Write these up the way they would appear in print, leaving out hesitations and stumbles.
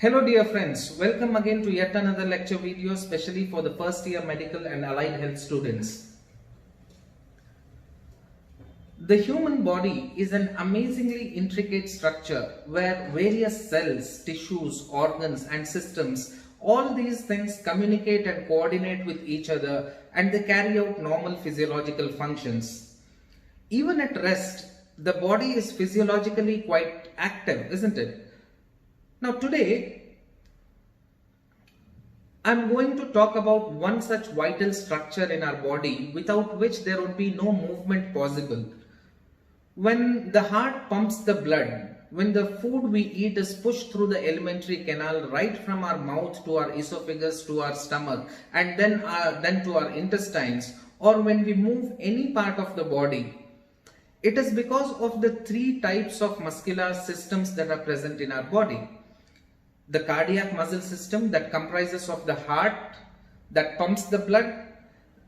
Hello dear friends, welcome again to yet another lecture video specially for the first year medical and allied health students. The human body is an amazingly intricate structure where various cells, tissues, organs and systems, all these things communicate and coordinate with each other and they carry out normal physiological functions. Even at rest, the body is physiologically quite active, isn't it? Now today, I'm going to talk about one such vital structure in our body without which there would be no movement possible. When the heart pumps the blood, when the food we eat is pushed through the alimentary canal right from our mouth to our esophagus to our stomach and then to our intestines, or when we move any part of the body, it is because of the three types of muscular systems that are present in our body. The cardiac muscle system that comprises of the heart that pumps the blood,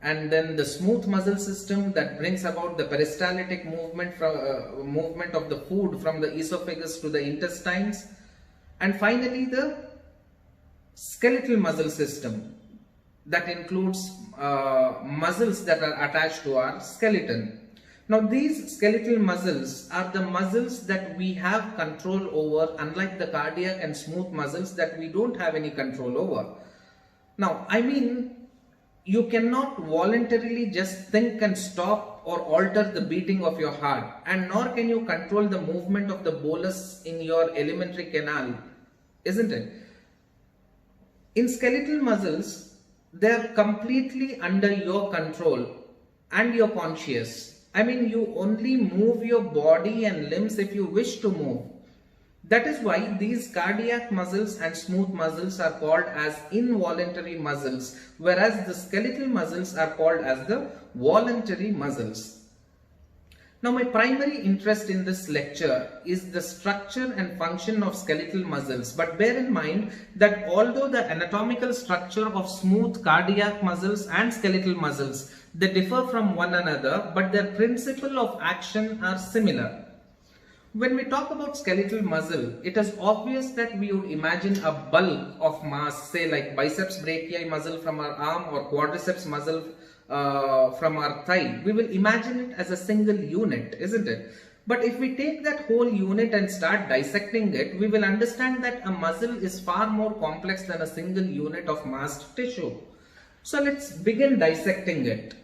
and then the smooth muscle system that brings about the peristaltic movement of the food from the esophagus to the intestines, and finally the skeletal muscle system that includes muscles that are attached to our skeleton. Now these skeletal muscles are the muscles that we have control over, unlike the cardiac and smooth muscles that we don't have any control over. Now you cannot voluntarily just think and stop or alter the beating of your heart, and nor can you control the movement of the bolus in your alimentary canal, isn't it? In skeletal muscles, they are completely under your control and you're conscious. You only move your body and limbs if you wish to move. That is why these cardiac muscles and smooth muscles are called as involuntary muscles, whereas the skeletal muscles are called as the voluntary muscles. Now my primary interest in this lecture is the structure and function of skeletal muscles, but bear in mind that although the anatomical structure of smooth cardiac muscles and skeletal muscles, they differ from one another, but their principle of action are similar. When we talk about skeletal muscle, it is obvious that we would imagine a bulk of mass, say like biceps brachii muscle from our arm or quadriceps muscle from our thigh. We will imagine it as a single unit, isn't it? But if we take that whole unit and start dissecting it, we will understand that a muscle is far more complex than a single unit of massed tissue. So let's begin dissecting it.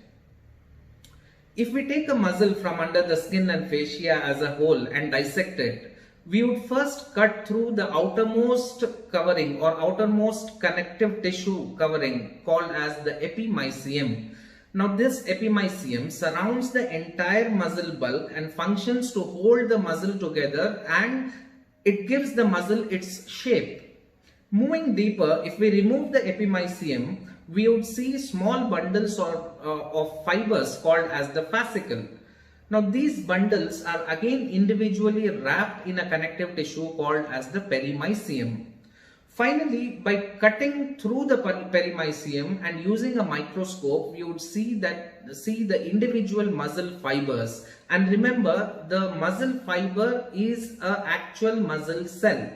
If we take a muscle from under the skin and fascia as a whole and dissect it, we would first cut through the outermost covering or outermost connective tissue covering called as the epimysium. Now this epimysium surrounds the entire muscle bulk and functions to hold the muscle together, and it gives the muscle its shape. Moving deeper, if we remove the epimysium, we would see small bundles of fibers called as the fascicle. Now these bundles are again individually wrapped in a connective tissue called as the perimysium. Finally, by cutting through the perimysium and using a microscope, we would see the individual muscle fibers. And remember, the muscle fiber is an actual muscle cell.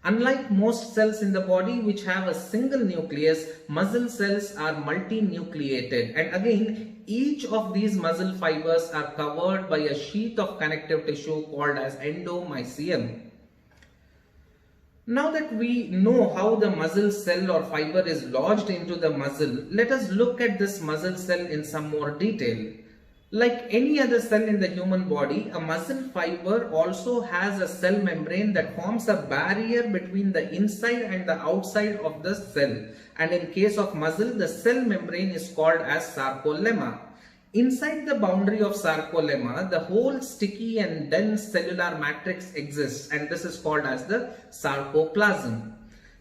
Unlike most cells in the body which have a single nucleus, muscle cells are multinucleated, and again each of these muscle fibers are covered by a sheath of connective tissue called as endomysium. Now that we know how the muscle cell or fiber is lodged into the muscle, let us look at this muscle cell in some more detail. Like any other cell in the human body, a muscle fiber also has a cell membrane that forms a barrier between the inside and the outside of the cell. And in case of muscle, the cell membrane is called as sarcolemma. Inside the boundary of sarcolemma, the whole sticky and dense cellular matrix exists, and this is called as the sarcoplasm.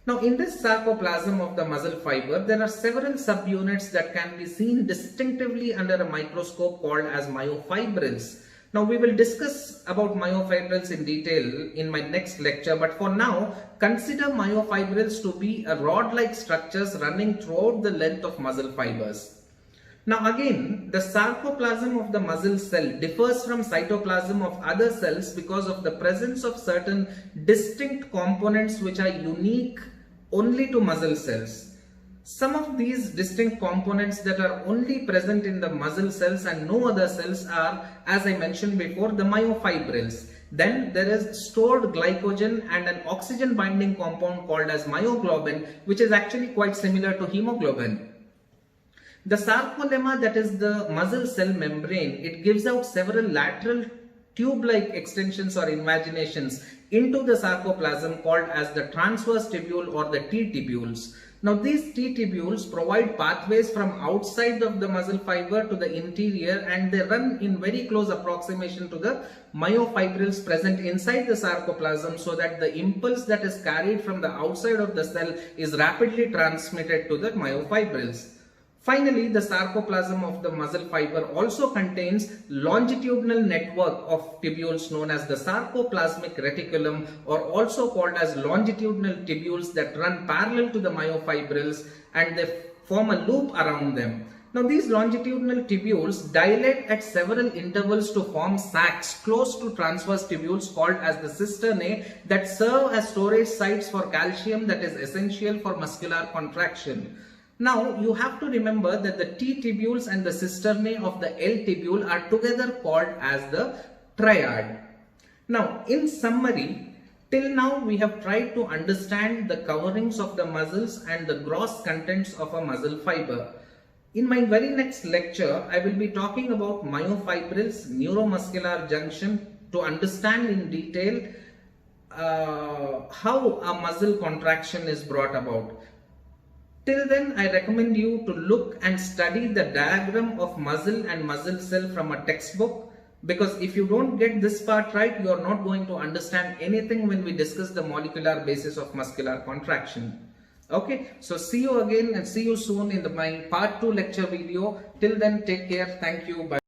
Now in this sarcoplasm of the muscle fiber, there are several subunits that can be seen distinctively under a microscope called as myofibrils. Now we will discuss about myofibrils in detail in my next lecture, but for now consider myofibrils to be a rod-like structures running throughout the length of muscle fibers. Now again, the sarcoplasm of the muscle cell differs from cytoplasm of other cells because of the presence of certain distinct components which are unique only to muscle cells. Some of these distinct components that are only present in the muscle cells and no other cells are, as I mentioned before, the myofibrils. Then there is stored glycogen and an oxygen binding compound called as myoglobin, which is actually quite similar to hemoglobin. The sarcolemma, that is the muscle cell membrane, it gives out several lateral tube-like extensions or invaginations into the sarcoplasm called as the transverse tubule or the T-tubules. Now these T-tubules provide pathways from outside of the muscle fiber to the interior, and they run in very close approximation to the myofibrils present inside the sarcoplasm, so that the impulse that is carried from the outside of the cell is rapidly transmitted to the myofibrils. Finally, the sarcoplasm of the muscle fiber also contains longitudinal network of tubules known as the sarcoplasmic reticulum, or also called as longitudinal tubules, that run parallel to the myofibrils and they form a loop around them. Now these longitudinal tubules dilate at several intervals to form sacs close to transverse tubules called as the cisternae, that serve as storage sites for calcium that is essential for muscular contraction. Now you have to remember that the T-tubules and the cisternae of the L-tubule are together called as the triad. Now in summary, till now we have tried to understand the coverings of the muscles and the gross contents of a muscle fiber. In my very next lecture, I will be talking about myofibrils, neuromuscular junction, to understand in detail how a muscle contraction is brought about. Till then, I recommend you to look and study the diagram of muscle and muscle cell from a textbook, because if you don't get this part right, you are not going to understand anything when we discuss the molecular basis of muscular contraction. Okay, so see you again and see you soon in my part 2 lecture video. Till then, take care. Thank you. Bye.